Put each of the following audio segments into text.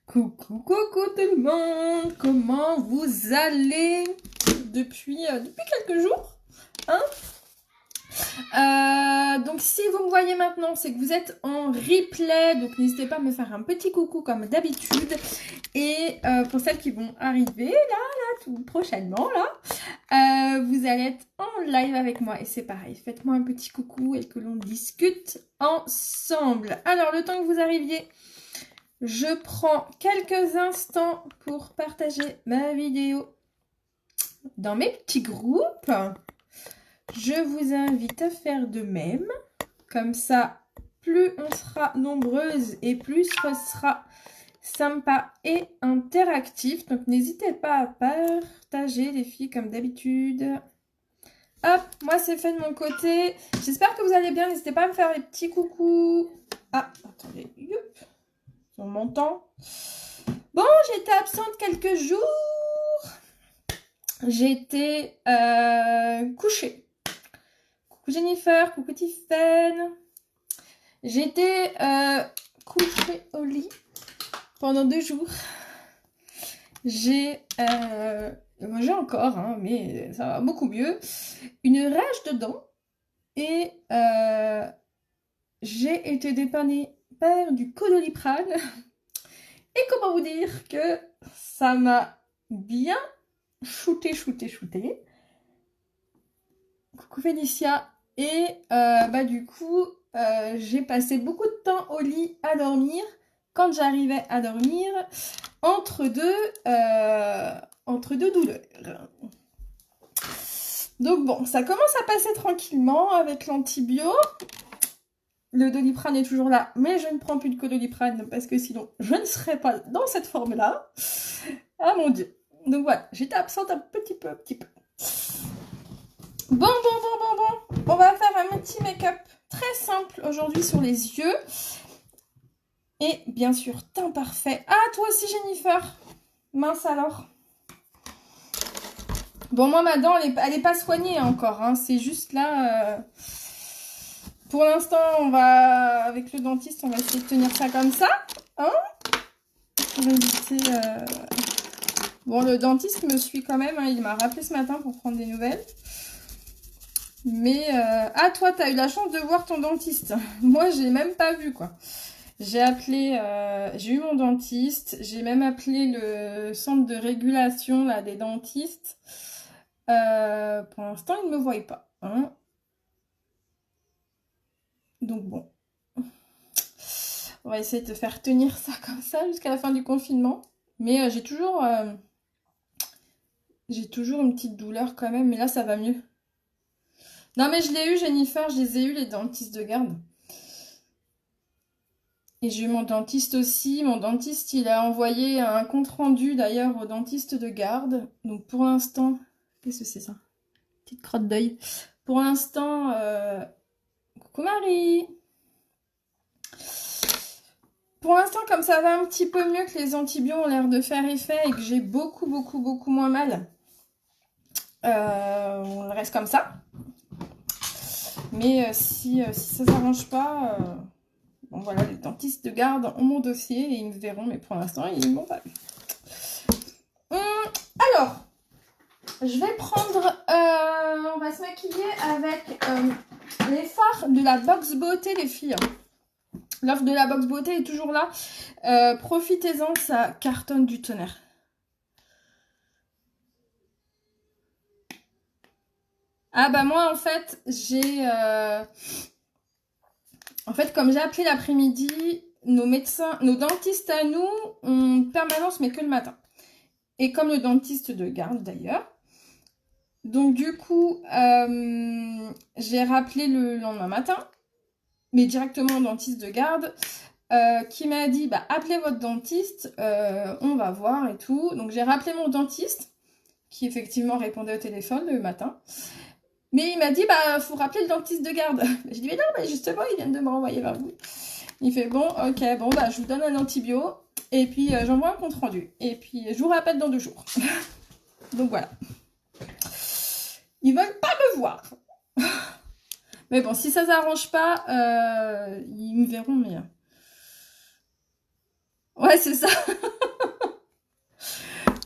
Coucou, coucou tout le monde, comment vous allez depuis quelques jours, hein? Donc si vous me voyez maintenant, c'est que vous êtes en replay, donc n'hésitez pas à me faire un petit coucou comme d'habitude. Et pour celles qui vont arriver là, tout prochainement vous allez être en live avec moi et c'est pareil, faites-moi un petit coucou et que l'on discute ensemble. Alors le temps que vous arriviez, je prends quelques instants pour partager ma vidéo dans mes petits groupes. Je vous invite à faire de même. Comme ça, plus on sera nombreuses et plus ce sera sympa et interactif. Donc n'hésitez pas à partager les filles comme d'habitude. Hop, moi c'est fait de mon côté. J'espère que vous allez bien. N'hésitez pas à me faire les petits coucous. Ah, attendez, youp. On m'entend. Bon, j'étais absente quelques jours. J'étais couchée. Coucou Jennifer, coucou Tiffen. J'étais couchée au lit pendant 2 jours. J'ai encore, hein, mais ça va beaucoup mieux, une rage de dents. Et j'ai été dépannée par du Codoliprane. Et comment vous dire que ça m'a bien shooté. Coucou Félicia. Et du coup, j'ai passé beaucoup de temps au lit à dormir. Quand j'arrivais à dormir, entre deux douleurs. Donc bon, ça commence à passer tranquillement avec l'antibio. Le Doliprane est toujours là, mais je ne prends plus de Codoliprane parce que sinon, je ne serais pas dans cette forme-là. Ah mon Dieu. Donc voilà, j'étais absente un petit peu. Bon. On va faire un petit make-up très simple aujourd'hui sur les yeux. Et bien sûr, teint parfait. Ah, toi aussi, Jennifer. Mince alors. Bon, moi, ma dent, elle est pas soignée encore. Hein. C'est juste là... Pour l'instant, avec le dentiste, on va essayer de tenir ça comme ça. Hein, pour éviter... Bon, le dentiste me suit quand même. Hein. Il m'a rappelé ce matin pour prendre des nouvelles. Mais... Ah, toi, t'as eu la chance de voir ton dentiste. Moi, j'ai même pas vu, quoi. J'ai eu mon dentiste. J'ai même appelé le centre de régulation là, des dentistes. Pour l'instant, ils ne me voient pas. Hein. Donc bon, on va essayer de faire tenir ça comme ça jusqu'à la fin du confinement. Mais j'ai toujours une petite douleur quand même, mais là ça va mieux. Non mais je l'ai eu Jennifer, je les ai eu les dentistes de garde. Et j'ai eu mon dentiste aussi. Mon dentiste il a envoyé un compte rendu d'ailleurs au dentiste de garde. Donc pour l'instant, qu'est-ce que c'est ça? Petite crotte d'œil. Pour l'instant, coucou Marie. Pour l'instant, comme ça va un petit peu mieux, que les antibiotiques ont l'air de faire effet et que j'ai beaucoup moins mal, on reste comme ça. Mais si ça s'arrange pas, bon voilà, les dentistes de garde ont mon dossier et ils me verront, mais pour l'instant, ils m'ont pas vu. Alors, je vais prendre, on va se maquiller avec les fards de la Box Beauté, les filles. L'offre de la Box Beauté est toujours là. Profitez-en, ça cartonne du tonnerre. Ah bah moi en fait, comme j'ai appelé l'après-midi, nos médecins, nos dentistes à nous ont permanence mais que le matin. Et comme le dentiste de garde d'ailleurs. Donc du coup, j'ai rappelé le lendemain matin, mais directement au dentiste de garde, qui m'a dit bah appelez votre dentiste, on va voir et tout. Donc j'ai rappelé mon dentiste, qui effectivement répondait au téléphone le matin. Mais il m'a dit bah faut rappeler le dentiste de garde. J'ai dit mais non, mais justement ils viennent de me renvoyer vers vous. Il fait bon, ok, bon bah je vous donne un antibio et puis j'envoie un compte rendu. Et puis je vous rappelle dans 2 jours. Donc voilà. Ils veulent pas me voir. Mais bon, si ça s'arrange pas, ils me verront, mais... Ouais, c'est ça.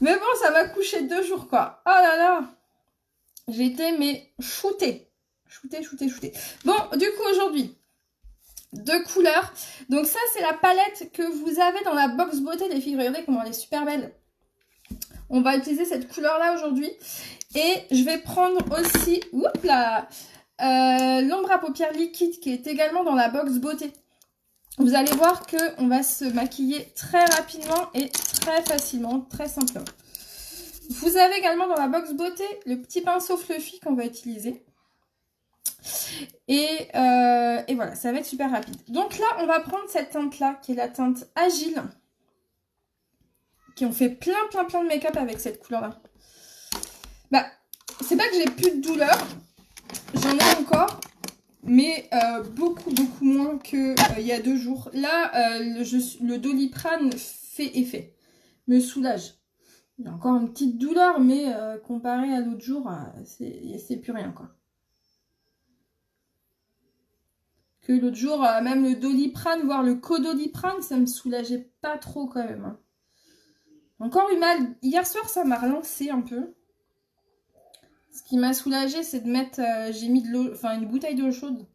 Mais bon, ça m'a couché 2 jours, quoi. Oh là là. J'ai été, mais shootée. Shootée. Bon, du coup, aujourd'hui, 2 couleurs. Donc ça, c'est la palette que vous avez dans la box beauté, les filles. Regardez comment elle est super belle. On va utiliser cette couleur-là aujourd'hui. Et je vais prendre aussi, oups là, l'ombre à paupières liquide qui est également dans la box beauté. Vous allez voir qu'on va se maquiller très rapidement et très facilement, très simplement. Vous avez également dans la box beauté le petit pinceau fluffy qu'on va utiliser. Et voilà, ça va être super rapide. Donc là, on va prendre cette teinte-là, qui est la teinte Agile. Qui ont fait plein de make-up avec cette couleur-là. Bah, c'est pas que j'ai plus de douleur. J'en ai encore. Mais beaucoup moins qu'il y a 2 jours. Là, le Doliprane fait effet. Me soulage. J'ai encore une petite douleur, mais comparé à l'autre jour, c'est plus rien, quoi. Que l'autre jour, même le Doliprane, voire le Codoliprane, ça me soulageait pas trop quand même. Hein. Encore eu mal. Hier soir, ça m'a relancé un peu. Ce qui m'a soulagé, c'est de mettre... j'ai mis de l'eau, enfin une bouteille d'eau chaude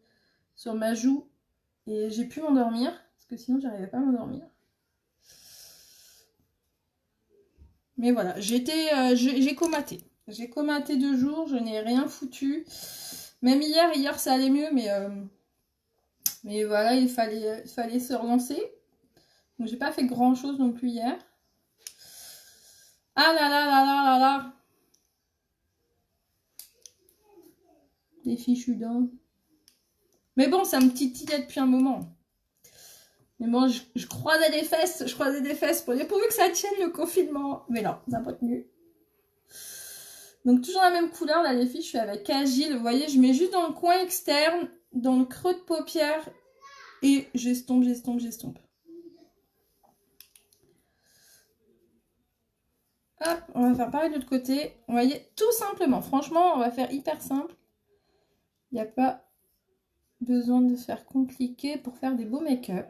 sur ma joue. Et j'ai pu m'endormir. Parce que sinon, j'arrivais pas à m'endormir. Mais voilà, j'ai comaté. J'ai comaté 2 jours, je n'ai rien foutu. Même hier ça allait mieux, mais voilà, il fallait se relancer. Donc j'ai pas fait grand chose non plus hier. Ah là là là là là là. Des fichus dents. Mais bon, ça me titillait depuis un moment. Mais bon, je croisais des fesses pour dire pourvu que ça tienne le confinement. Mais non, ça n'a pas tenu. Donc toujours la même couleur, là les filles, je suis avec Agile. Vous voyez, je mets juste dans le coin externe, dans le creux de paupière. Et j'estompe. Hop, on va faire pareil de l'autre côté. Vous voyez, tout simplement. Franchement, on va faire hyper simple. Il n'y a pas besoin de faire compliqué pour faire des beaux make-up.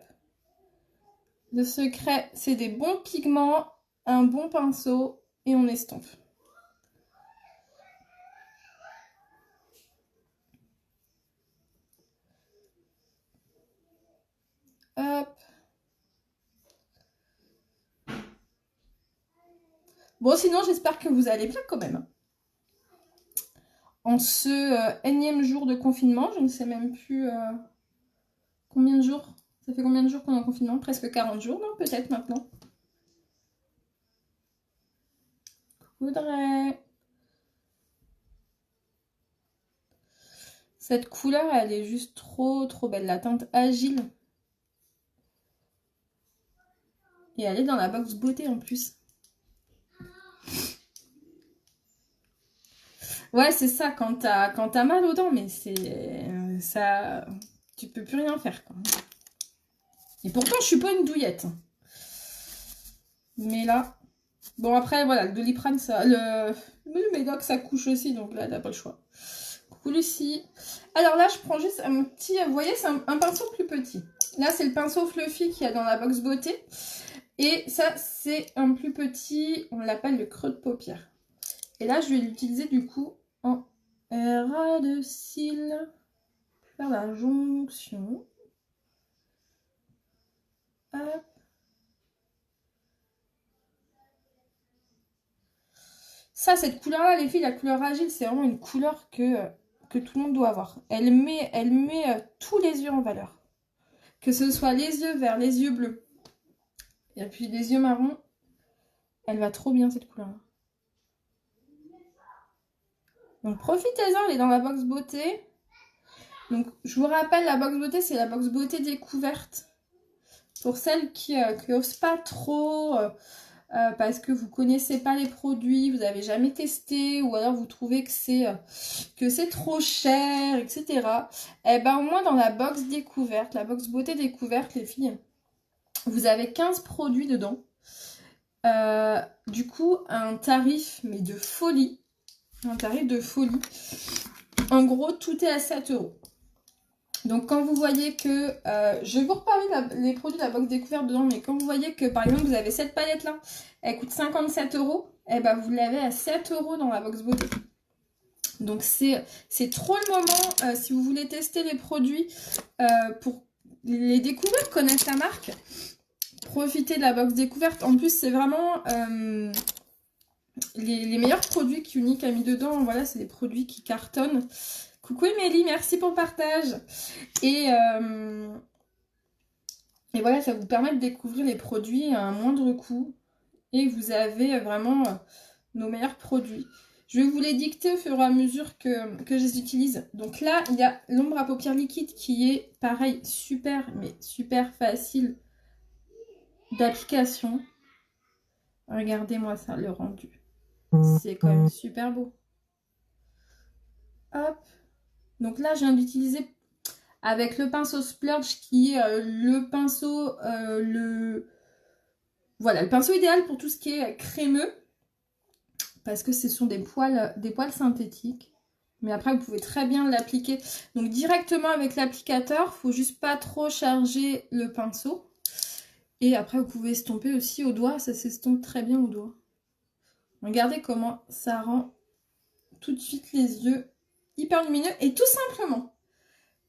Le secret, c'est des bons pigments, un bon pinceau et on estompe. Hop. Bon, sinon, j'espère que vous allez bien quand même. En ce énième jour de confinement, je ne sais même plus combien de jours. Ça fait combien de jours qu'on est en confinement? Presque 40 jours, non? Peut-être maintenant. Audrey. Cette couleur, elle est juste trop belle. La teinte Agile. Et elle est dans la box beauté en plus. Ouais, c'est ça, quand t'as mal aux dents, mais c'est... ça... Tu peux plus rien faire, quoi. Et pourtant, je suis pas une douillette. Mais là... Bon, après, voilà, le Doliprane, ça... Le Médoc, ça couche aussi, donc là, t'as pas le choix. Coucou Lucie. Alors là, je prends juste un petit... Vous voyez, c'est un pinceau plus petit. Là, c'est le pinceau fluffy qu'il y a dans la box beauté. Et ça, c'est un plus petit, on l'appelle le creux de paupière. Et là, je vais l'utiliser du coup en ras de cils. Faire la jonction. Hop. Ça, cette couleur-là, les filles, la couleur Agile, c'est vraiment une couleur que tout le monde doit avoir. Elle met tous les yeux en valeur. Que ce soit les yeux verts, les yeux bleus. Et puis les yeux marrons. Elle va trop bien, cette couleur-là. Donc profitez-en, elle est dans la box beauté. Donc je vous rappelle, la box beauté, c'est la box beauté découverte. Pour celles qui n'osent pas trop, parce que vous connaissez pas les produits, vous n'avez jamais testé, ou alors vous trouvez que c'est trop cher, etc. Et ben au moins dans la box découverte, la box beauté découverte, les filles, vous avez 15 produits dedans. Du coup, un tarif, mais de folie. Un tarif de folie. En gros, tout est à 7 €. Donc quand vous voyez que, je vais vous reparler les produits de la box découverte dedans, mais quand vous voyez que par exemple vous avez cette palette là, elle coûte 57 €, et ben vous l'avez à 7 € dans la box beauté. Donc c'est trop le moment, si vous voulez tester les produits pour les découvrir, connaître la marque, profitez de la box découverte. En plus c'est vraiment les meilleurs produits qu'Unique a mis dedans. Voilà, c'est des produits qui cartonnent. Coucou Émilie, merci pour le partage. Et voilà, ça vous permet de découvrir les produits à un moindre coût. Et vous avez vraiment nos meilleurs produits. Je vais vous les dicter au fur et à mesure que je les utilise. Donc là, il y a l'ombre à paupières liquide qui est pareil, super, mais super facile d'application. Regardez-moi ça, le rendu. C'est quand même super beau. Hop. Donc là, je viens d'utiliser avec le pinceau Splurge qui est le pinceau, voilà, le pinceau idéal pour tout ce qui est crémeux. Parce que ce sont des poils synthétiques. Mais après, vous pouvez très bien l'appliquer. Donc directement avec l'applicateur, il ne faut juste pas trop charger le pinceau. Et après, vous pouvez estomper aussi au doigt. Ça s'estompe très bien au doigt. Regardez comment ça rend tout de suite les yeux hyper lumineux. Et tout simplement,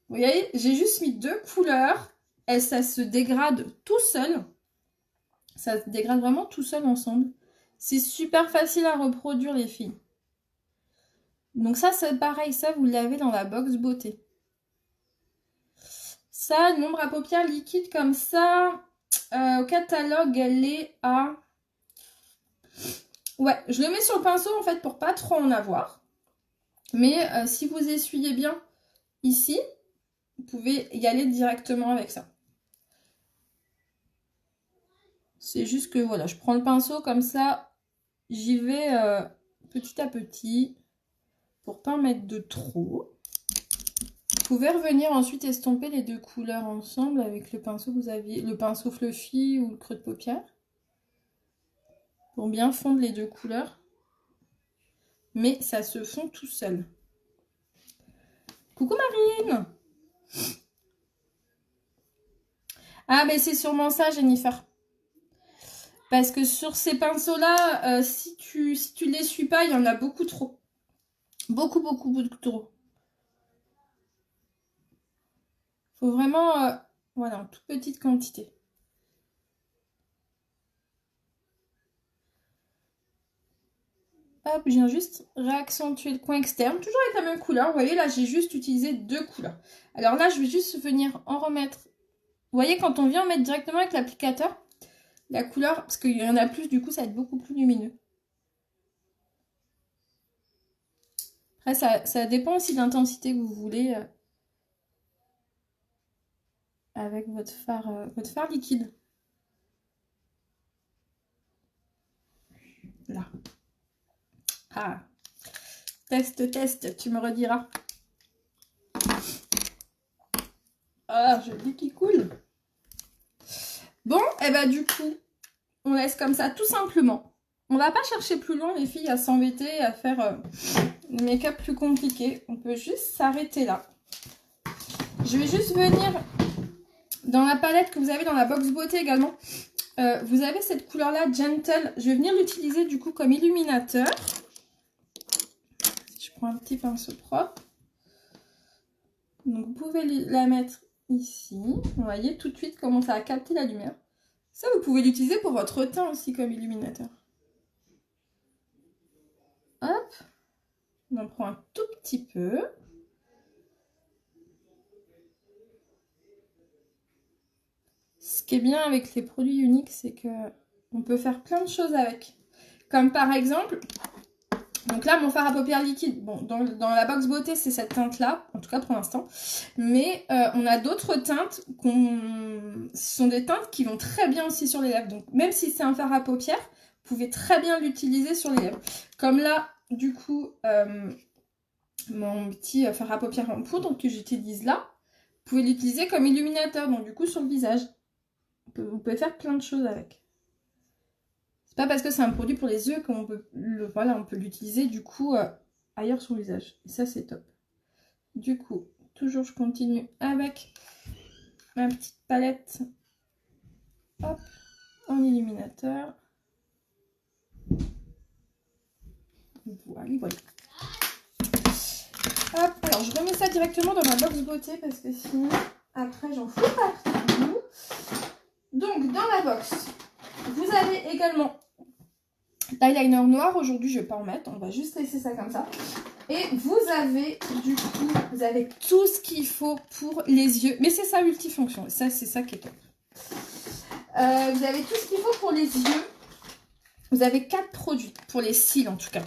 vous voyez, j'ai juste mis 2 couleurs. Et ça se dégrade tout seul. Ça se dégrade vraiment tout seul ensemble. C'est super facile à reproduire, les filles. Donc ça, c'est pareil. Ça, vous l'avez dans la box beauté. Ça, une ombre à paupières liquide comme ça, au catalogue, elle est à... Ouais, je le mets sur le pinceau, en fait, pour pas trop en avoir. Mais si vous essuyez bien ici, vous pouvez y aller directement avec ça. C'est juste que, voilà, je prends le pinceau comme ça, j'y vais petit à petit, pour pas en mettre de trop. Vous pouvez revenir ensuite estomper les 2 couleurs ensemble avec le pinceau que vous aviez, le pinceau fluffy ou le creux de paupière. Pour bien fondre les 2 couleurs. Mais ça se fond tout seul. Coucou Marine! Ah mais c'est sûrement ça Jennifer. Parce que sur ces pinceaux-là, si tu les suis pas, il y en a beaucoup trop. Beaucoup trop. Faut vraiment, voilà, en toute petite quantité. Hop, je viens juste réaccentuer le coin externe, toujours avec la même couleur. Vous voyez, là, j'ai juste utilisé 2 couleurs. Alors là, je vais juste venir en remettre. Vous voyez, quand on vient en mettre directement avec l'applicateur, la couleur, parce qu'il y en a plus, du coup, ça va être beaucoup plus lumineux. Après, ça dépend aussi de l'intensité que vous voulez avec votre fard liquide. Là. Ah. Test, tu me rediras. Ah, je dis qu'il coule. Bon, et bah du coup, on laisse comme ça, tout simplement. On va pas chercher plus loin, les filles, à s'embêter, à faire le make-up plus compliqué. On peut juste s'arrêter là. Je vais juste venir dans la palette que vous avez dans la box beauté également. Vous avez cette couleur-là, Gentle. Je vais venir l'utiliser du coup comme illuminateur. Je prends un petit pinceau propre. Donc vous pouvez la mettre ici. Vous voyez tout de suite comment ça a capté la lumière. Ça, vous pouvez l'utiliser pour votre teint aussi comme illuminateur. Hop. On en prend un tout petit peu. Ce qui est bien avec les produits uniques, c'est que on peut faire plein de choses avec. Comme par exemple, donc là, mon fard à paupières liquide, bon, dans la box beauté, c'est cette teinte-là, en tout cas pour l'instant. Mais on a d'autres teintes, ce sont des teintes qui vont très bien aussi sur les lèvres. Donc même si c'est un fard à paupières, vous pouvez très bien l'utiliser sur les lèvres. Comme là, du coup, mon petit fard à paupières en poudre que j'utilise là, vous pouvez l'utiliser comme illuminateur, donc du coup sur le visage. Vous pouvez faire plein de choses avec. C'est pas parce que c'est un produit pour les yeux qu'on peut l'utiliser du coup ailleurs sur le visage. Et ça, c'est top. Du coup, toujours, je continue avec ma petite palette. Hop, en illuminateur. Voilà, voilà. Hop, alors je remets ça directement dans ma box beauté parce que sinon, après, j'en fous partout. Donc, dans la box, vous avez également l'eyeliner noir. Aujourd'hui, je ne vais pas en mettre. On va juste laisser ça comme ça. Et vous avez, du coup, vous avez tout ce qu'il faut pour les yeux. Mais c'est ça multifonction. Et ça, c'est ça qui est top. Vous avez tout ce qu'il faut pour les yeux. Vous avez 4 produits, pour les cils en tout cas.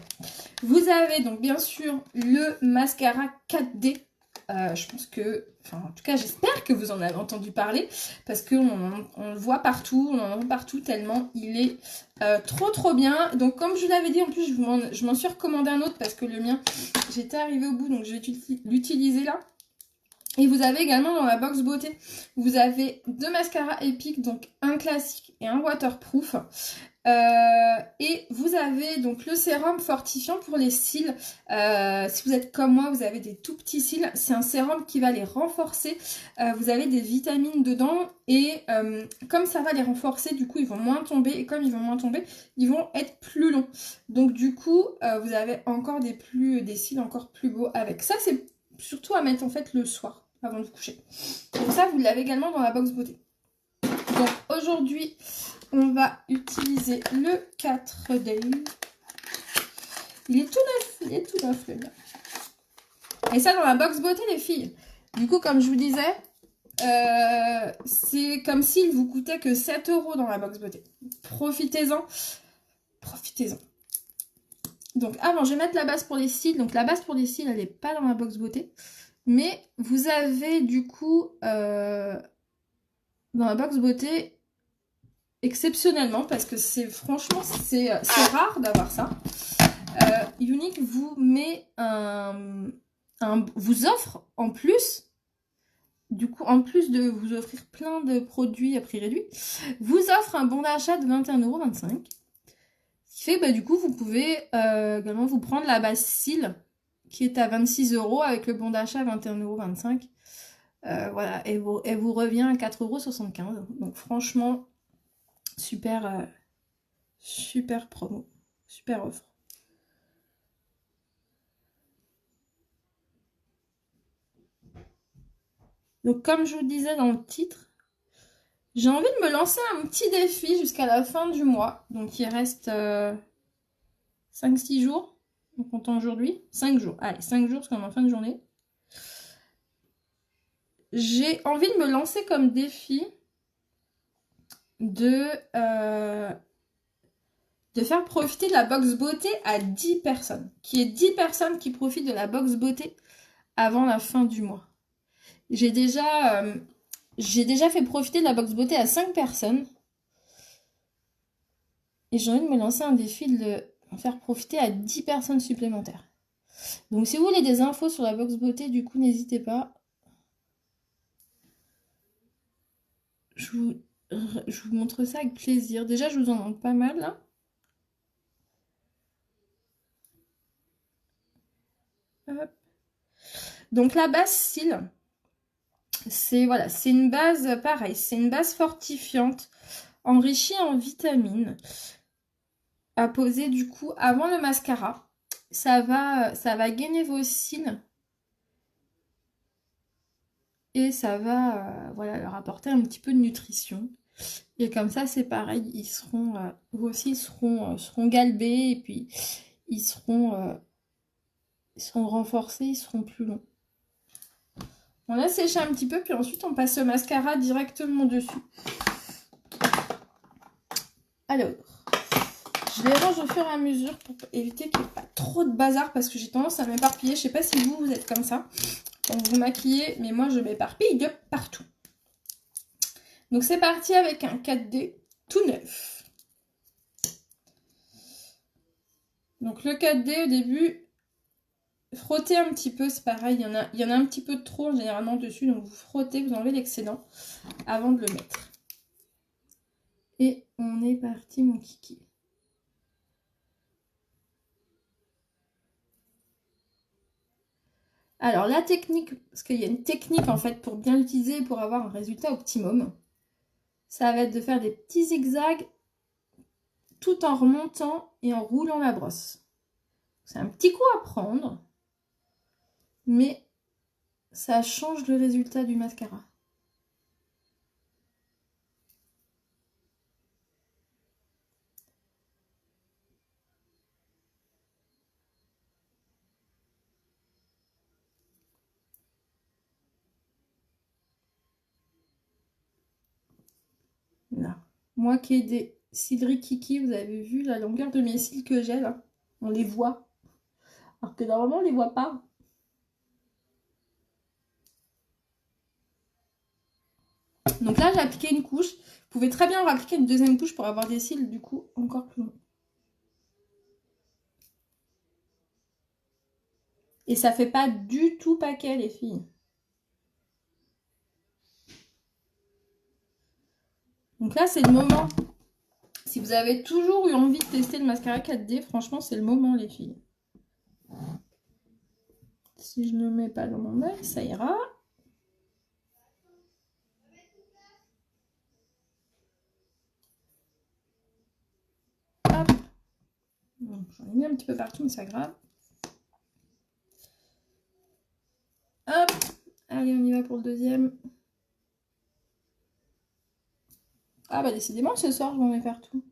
Vous avez donc bien sûr le mascara 4D. Je pense que, enfin en tout cas j'espère que vous en avez entendu parler. Parce qu'on le voit partout, on en entend partout tellement il est trop bien. Donc comme je vous l'avais dit, en plus je m'en suis recommandé un autre parce que le mien, j'étais arrivée au bout. Donc je vais l'utiliser là. Et vous avez également dans la box beauté, vous avez 2 mascaras épiques, donc un classique et un waterproof. Et vous avez donc le sérum fortifiant pour les cils. Si vous êtes comme moi, vous avez des tout petits cils, c'est un sérum qui va les renforcer. Vous avez des vitamines dedans et comme ça va les renforcer, du coup ils vont moins tomber. Et comme ils vont moins tomber, ils vont être plus longs. Donc du coup, vous avez encore des cils encore plus beaux avec. Ça, c'est surtout à mettre en fait le soir avant de vous coucher. Donc ça, vous l'avez également dans la box beauté. Donc aujourd'hui, on va utiliser le 4D. Il est tout neuf le mien. Et ça dans la box beauté les filles. Du coup, comme je vous disais, c'est comme s'il vous coûtait que 7 € dans la box beauté. Profitez-en. Profitez-en. Donc avant, je vais mettre la base pour les cils. Donc la base pour les cils, elle n'est pas dans la box beauté. Mais vous avez du coup, dans la box beauté, exceptionnellement, parce que c'est franchement, c'est rare d'avoir ça. Younique vous met vous offre en plus, du coup, en plus de vous offrir plein de produits à prix réduit, vous offre un bon d'achat de 21,25 €. Ce qui fait que bah, du coup, vous pouvez également vous prendre la base cils qui est à 26 € avec le bon d'achat à 21,25 €. Voilà, et vous revient à 4,75 €. Donc franchement, super, super promo, super offre. Donc comme je vous disais dans le titre, j'ai envie de me lancer un petit défi jusqu'à la fin du mois. Donc il reste 5-6 jours. Donc on compte aujourd'hui. 5 jours. Allez, 5 jours parce qu'on est en fin de journée. J'ai envie de me lancer comme défi de faire profiter de la box beauté à 10 personnes. Qu'il y ait 10 personnes qui profitent de la box beauté avant la fin du mois. J'ai déjà fait profiter de la box beauté à 5 personnes. Et j'ai envie de me lancer un défi de le faire profiter à 10 personnes supplémentaires. Donc si vous voulez des infos sur la box beauté, du coup, n'hésitez pas. Je vous montre ça avec plaisir. Déjà, je vous en montre pas mal, là. Hop. Donc la base cils, c'est voilà, c'est une base pareil, c'est une base fortifiante enrichie en vitamines à poser du coup avant le mascara. Ça va gainer vos cils et ça va voilà, leur apporter un petit peu de nutrition. Et comme ça, c'est pareil, ils seront, vous aussi, seront galbés et puis ils seront renforcés, ils seront plus longs. On laisse sécher un petit peu, puis ensuite on passe le mascara directement dessus. Alors, je les range au fur et à mesure pour éviter qu'il n'y ait pas trop de bazar parce que j'ai tendance à m'éparpiller. Je sais pas si vous êtes comme ça quand vous maquillez, mais moi je m'éparpille de partout. Donc c'est parti avec un 4D tout neuf. Donc le 4D au début, frottez un petit peu, c'est pareil, il y en a un petit peu de trop généralement dessus, donc vous frottez, vous enlevez l'excédent avant de le mettre. Et on est parti mon kiki. Alors, la technique, parce qu'il y a une technique en fait pour bien l'utiliser, pour avoir un résultat optimum, ça va être de faire des petits zigzags tout en remontant et en roulant la brosse. C'est un petit coup à prendre, mais ça change le résultat du mascara. Là. Moi qui ai des cils rikiki, vous avez vu la longueur de mes cils que j'ai là? On les voit. Alors que normalement on les voit pas. Donc là j'ai appliqué une couche. Vous pouvez très bien appliquer une deuxième couche pour avoir des cils du coup encore plus longs. Et ça fait pas du tout paquet les filles. Donc là c'est le moment. Si vous avez toujours eu envie de tester le mascara 4D, franchement c'est le moment les filles. Si je ne le mets pas dans mon œil, ça ira. Hop. J'en ai mis un petit peu partout, mais c'est pas grave. Hop. Allez, on y va pour le deuxième. Ah bah décidément, ce soir, je m'en mets partout.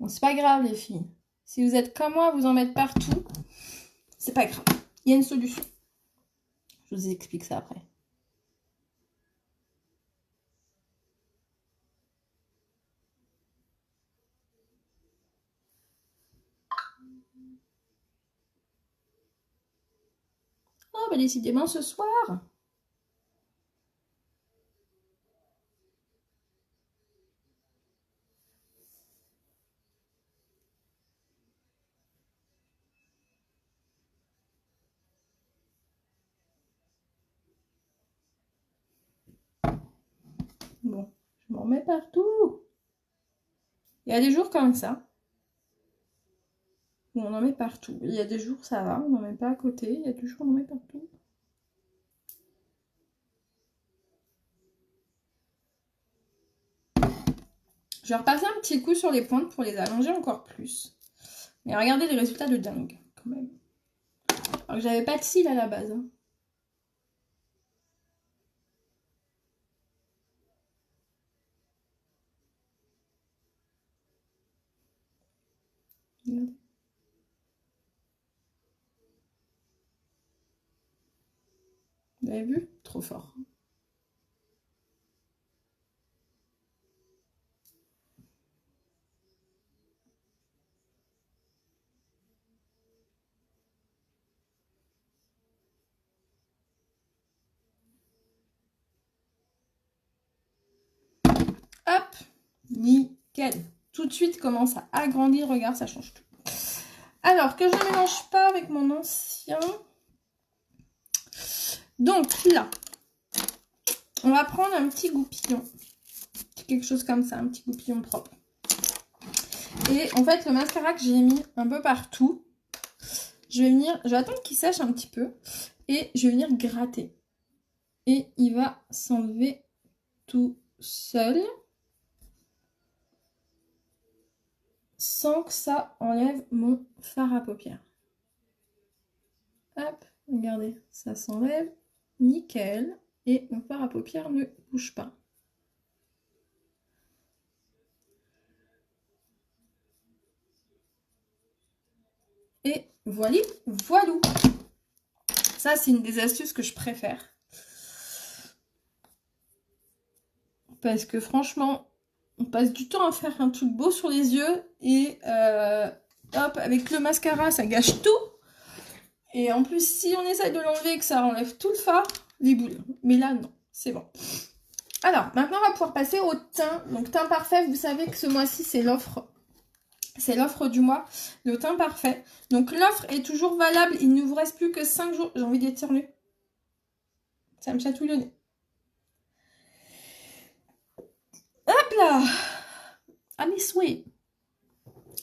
Bon, c'est pas grave les filles. Si vous êtes comme moi, vous en mettre partout, c'est pas grave. Il y a une solution. Je vous explique ça après. Oh bah décidément ce soir. Bon, je m'en mets partout. Il y a des jours comme ça, où on en met partout. Il y a des jours, ça va, on n'en met pas à côté. Il y a des jours, on en met partout. Je vais repasser un petit coup sur les pointes pour les allonger encore plus. Mais regardez les résultats de dingue, quand même. Alors que j'avais pas de cils à la base. Hein. Regardez. Vous avez vu? Trop fort. Hop, nickel. Tout de suite commence à agrandir, regarde, ça change tout. Alors, que je ne mélange pas avec mon ancien. Donc là, on va prendre un petit goupillon. Quelque chose comme ça, un petit goupillon propre. Et en fait, le mascara que j'ai mis un peu partout, je vais attendre qu'il sèche un petit peu. Et je vais venir gratter. Et il va s'enlever tout seul. Sans que ça enlève mon fard à paupières. Hop, regardez, ça s'enlève. Nickel. Et mon fard à paupières ne bouge pas. Et voilà, voilou. Ça, c'est une des astuces que je préfère. Parce que franchement, on passe du temps à faire un truc beau sur les yeux. Et hop, avec le mascara, ça gâche tout. Et en plus, si on essaye de l'enlever et que ça enlève tout le fard, les boules. Mais là, non, c'est bon. Alors, maintenant, on va pouvoir passer au teint. Donc, teint parfait, vous savez que ce mois-ci, c'est l'offre. C'est l'offre du mois, le teint parfait. Donc, l'offre est toujours valable. Il ne vous reste plus que 5 jours. J'ai envie d'éternuer. Ça me chatouille le nez. Hop là! Ah, mes souhaits.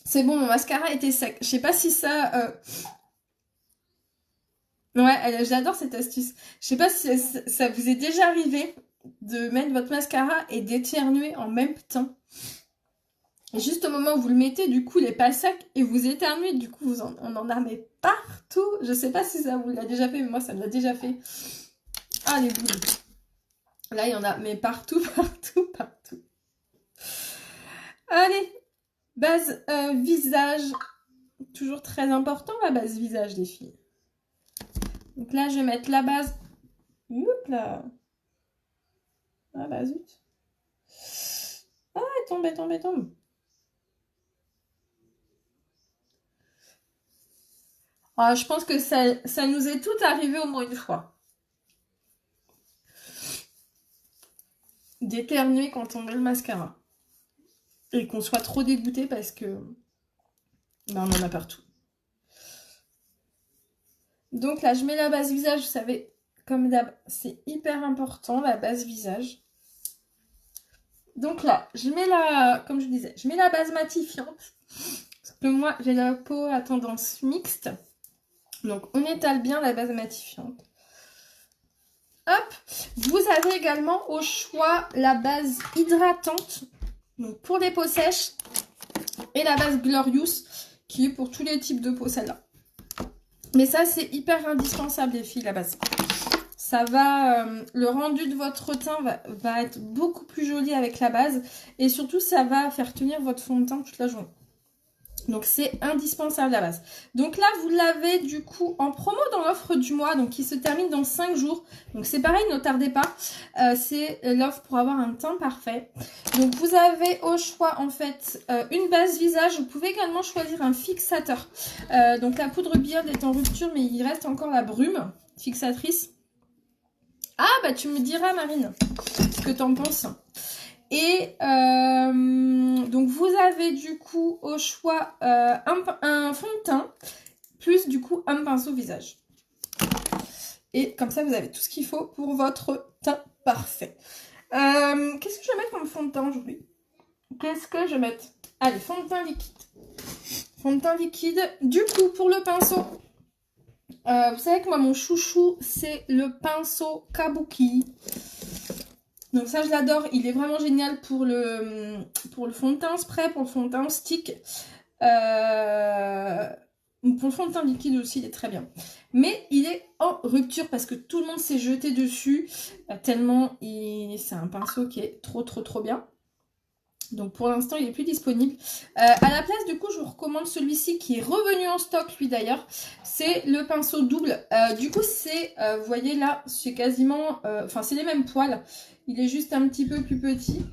C'est bon, mon mascara était sec. Je sais pas si ça... Ouais, j'adore cette astuce. Je sais pas si ça vous est déjà arrivé de mettre votre mascara et d'éternuer en même temps. Et juste au moment où vous le mettez, du coup, il est pas sec et vous éternuez, du coup, on en a mais partout. Je sais pas si ça vous l'a déjà fait, mais moi, ça me l'a déjà fait. Ah, les boules. Là, il y en a, mais partout, partout, partout. Allez, base visage. Toujours très important, la base visage, les filles. Donc là, je vais mettre la base. Oups là. Ah bah zut. Ah, elle tombe, elle tombe, elle tombe. Ah, je pense que ça nous est tout arrivé au moins une fois. D'éternuer quand on met le mascara. Et qu'on soit trop dégoûté parce que on en a partout. Donc là, je mets la base visage, vous savez, comme d'hab, c'est hyper important, la base visage. Donc là, je mets comme je disais, je mets la base matifiante. Parce que moi, j'ai la peau à tendance mixte. Donc, on étale bien la base matifiante. Hop, vous avez également au choix la base hydratante, donc pour les peaux sèches, et la base Glorious, qui est pour tous les types de peau, celle-là. Mais ça, c'est hyper indispensable, les filles, la base. Ça va, le rendu de votre teint va être beaucoup plus joli avec la base, et surtout, ça va faire tenir votre fond de teint toute la journée. Donc c'est indispensable la base. Donc là vous l'avez du coup en promo dans l'offre du mois, donc qui se termine dans 5 jours. Donc c'est pareil, ne tardez pas. C'est l'offre pour avoir un teint parfait. Donc vous avez au choix en fait une base visage. Vous pouvez également choisir un fixateur. Donc la poudre Beard est en rupture, mais il reste encore la brume fixatrice. Ah bah tu me diras Marine ce que t'en penses. Et donc vous avez du coup au choix un fond de teint plus du coup un pinceau visage. Et comme ça vous avez tout ce qu'il faut pour votre teint parfait. Qu'est-ce que je vais mettre comme fond de teint aujourd'hui? Qu'est-ce que je vais mettre? Allez, fond de teint liquide. Fond de teint liquide. Du coup pour le pinceau, vous savez que moi mon chouchou c'est le pinceau Kabuki. Donc ça, je l'adore. Il est vraiment génial pour le fond de teint spray, pour le fond de teint stick. Pour le fond de teint liquide aussi, il est très bien. Mais il est en rupture parce que tout le monde s'est jeté dessus. Tellement c'est un pinceau qui est trop, trop, trop bien. Donc pour l'instant, il est plus disponible. À la place, du coup, je vous recommande celui-ci qui est revenu en stock, lui d'ailleurs. C'est le pinceau double. Du coup, c'est, vous voyez là, c'est quasiment... Enfin, c'est les mêmes poils. Il est juste un petit peu plus petit.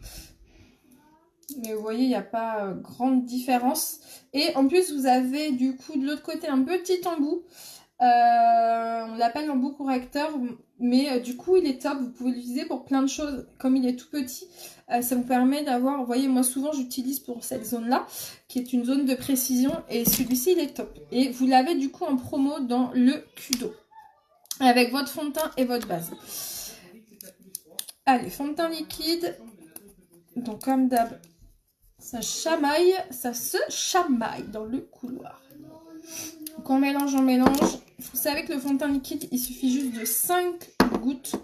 Mais vous voyez, il n'y a pas grande différence. Et en plus, vous avez du coup de l'autre côté un petit embout. On l'appelle l'embout correcteur, mais du coup il est top, vous pouvez l'utiliser pour plein de choses. Comme il est tout petit, ça vous permet d'avoir, vous voyez, moi souvent j'utilise pour cette zone là qui est une zone de précision, et celui-ci il est top. Et vous l'avez du coup en promo dans le Kudo avec votre fond de teint et votre base. Allez, fond de teint liquide, donc comme d'hab ça chamaille, ça se chamaille dans le couloir. Donc on mélange, on mélange. Vous savez que le fond de teint liquide, il suffit juste de 5 gouttes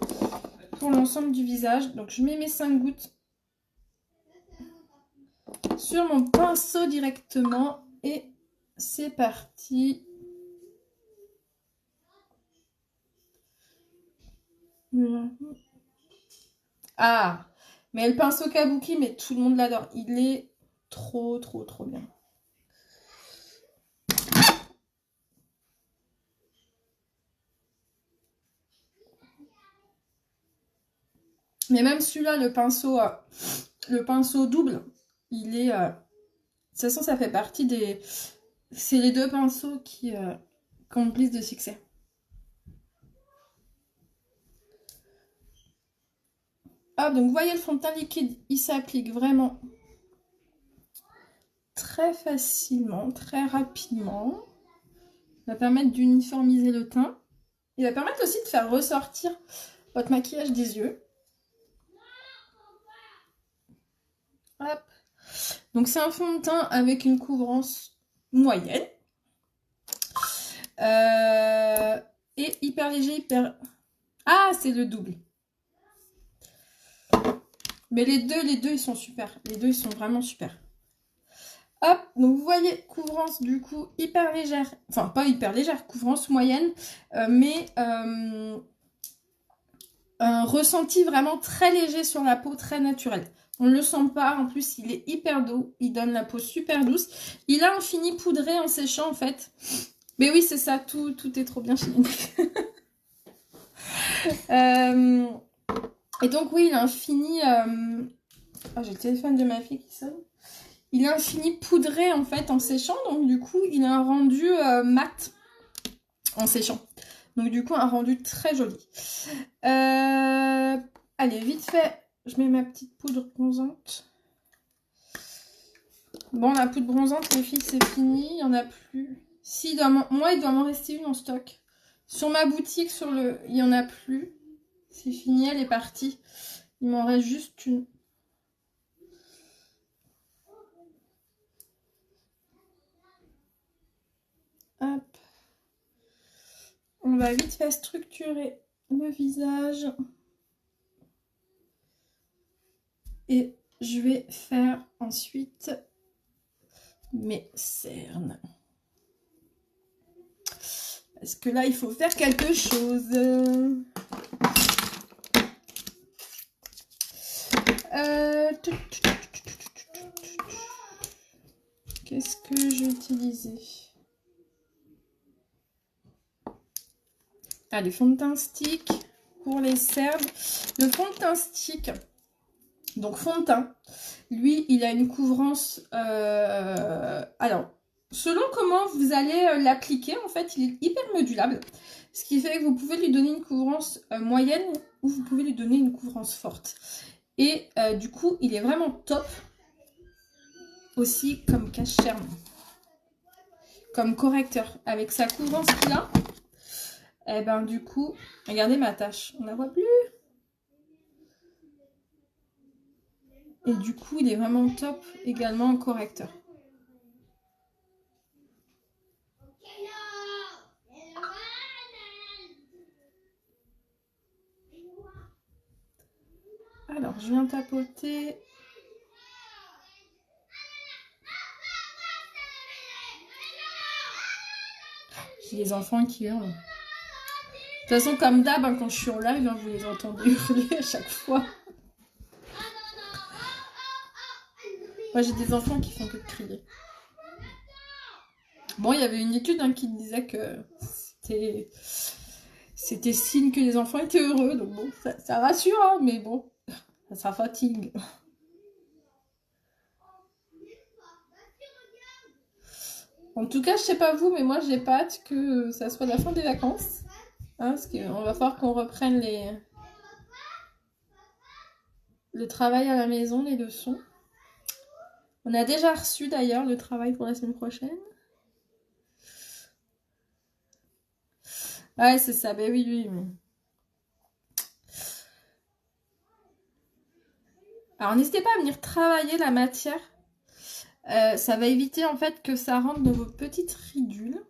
pour l'ensemble du visage. Donc je mets mes 5 gouttes sur mon pinceau directement. Et c'est parti. Ah, mais le pinceau Kabuki, mais tout le monde l'adore. Il est trop, trop, trop bien. Mais même celui-là, le pinceau double, il est... de toute façon, ça fait partie des... C'est les deux pinceaux qui ont le plus de succès. Hop, donc vous voyez le fond de teint liquide, il s'applique vraiment très facilement, très rapidement. Il va permettre d'uniformiser le teint. Il va permettre aussi de faire ressortir votre maquillage des yeux. Hop. Donc c'est un fond de teint avec une couvrance moyenne. et hyper léger, hyper... Ah, c'est le double. Mais les deux, ils sont super. Les deux, ils sont vraiment super. Hop, donc vous voyez, couvrance du coup hyper légère. Enfin, pas hyper légère, couvrance moyenne. Mais un ressenti vraiment très léger sur la peau, très naturel. On ne le sent pas, en plus il est hyper doux, il donne la peau super douce. Il a un fini poudré en séchant en fait. Mais oui c'est ça, tout est trop bien chez Lindex. Et donc oui il a un fini... Oh, j'ai le téléphone de ma fille qui sonne. Il a un fini poudré en fait en séchant, donc du coup il a un rendu mat en séchant. Donc du coup un rendu très joli. Allez vite fait. Je mets ma petite poudre bronzante. Bon, la poudre bronzante, les filles, c'est fini. Il n'y en a plus. Si, moi, il doit m'en rester une en stock. Sur ma boutique, il n'y en a plus. C'est fini, elle est partie. Il m'en reste juste une. Hop. On va vite fait structurer le visage. Et je vais faire ensuite mes cernes. Parce que là, il faut faire quelque chose. Qu'est-ce que je vais utiliser? Allez, fond de teint stick pour les cernes. Le fond de teint stick, donc fond de teint, lui, il a une couvrance... alors, selon comment vous allez l'appliquer, en fait, il est hyper modulable. Ce qui fait que vous pouvez lui donner une couvrance moyenne ou vous pouvez lui donner une couvrance forte. Et du coup, il est vraiment top aussi comme cache-cerne, comme correcteur. Avec sa couvrance qu'il a, et ben du coup, regardez ma tache, on la voit plus. Et du coup, il est vraiment top également en correcteur. Alors, je viens tapoter. J'ai les enfants qui hurlent. De toute façon, comme d'hab, hein, quand je suis en live, hein, vous les entendez hurler à chaque fois. Moi, j'ai des enfants qui font que de crier. Bon, il y avait une étude hein, qui disait que c'était signe que les enfants étaient heureux. Donc bon, ça rassure, hein, mais bon, ça fatigue. En tout cas, je sais pas vous, mais moi, j'ai pas hâte que ça soit la fin des vacances. Hein, parce qu'on va falloir qu'on reprenne le travail à la maison, les leçons. On a déjà reçu d'ailleurs le travail pour la semaine prochaine. Ouais, c'est ça. Ben oui, oui. Mais... Alors, n'hésitez pas à venir travailler la matière. Ça va éviter en fait que ça rentre dans vos petites ridules.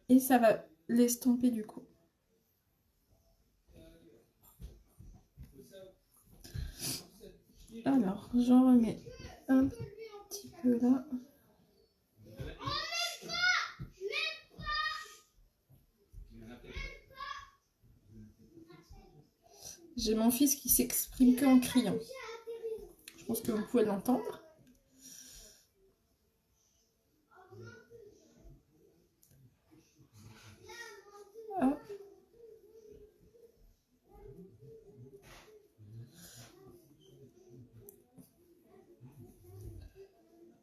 Et ça va l'estomper du coup. Alors, j'en remets un petit peu là. J'ai mon fils qui s'exprime qu'en criant. Je pense que vous pouvez l'entendre. Hop.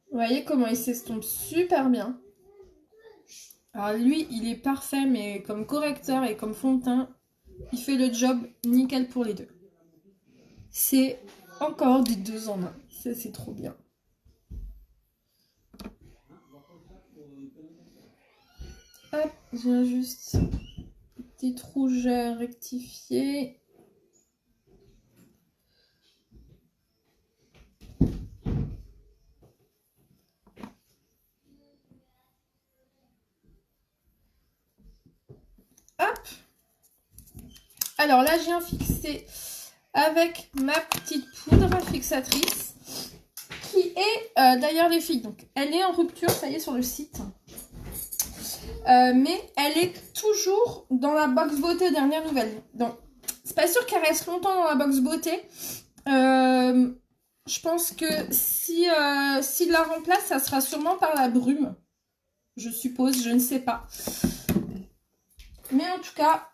Vous voyez comment il s'estompe super bien. Alors lui, il est parfait, mais comme correcteur et comme fond de teint, il fait le job nickel pour les deux. C'est encore des 2 en 1. C'est trop bien. Hop, j'ai juste une petite rougeur rectifiée. Alors là, je viens fixer avec ma petite poudre fixatrice qui est, d'ailleurs les filles, donc elle est en rupture, ça y est, sur le site. Mais elle est toujours dans la box beauté dernière nouvelle. Donc, c'est pas sûr qu'elle reste longtemps dans la box beauté. Je pense que si la remplace, ça sera sûrement par la brume. Je suppose, je ne sais pas. Mais en tout cas,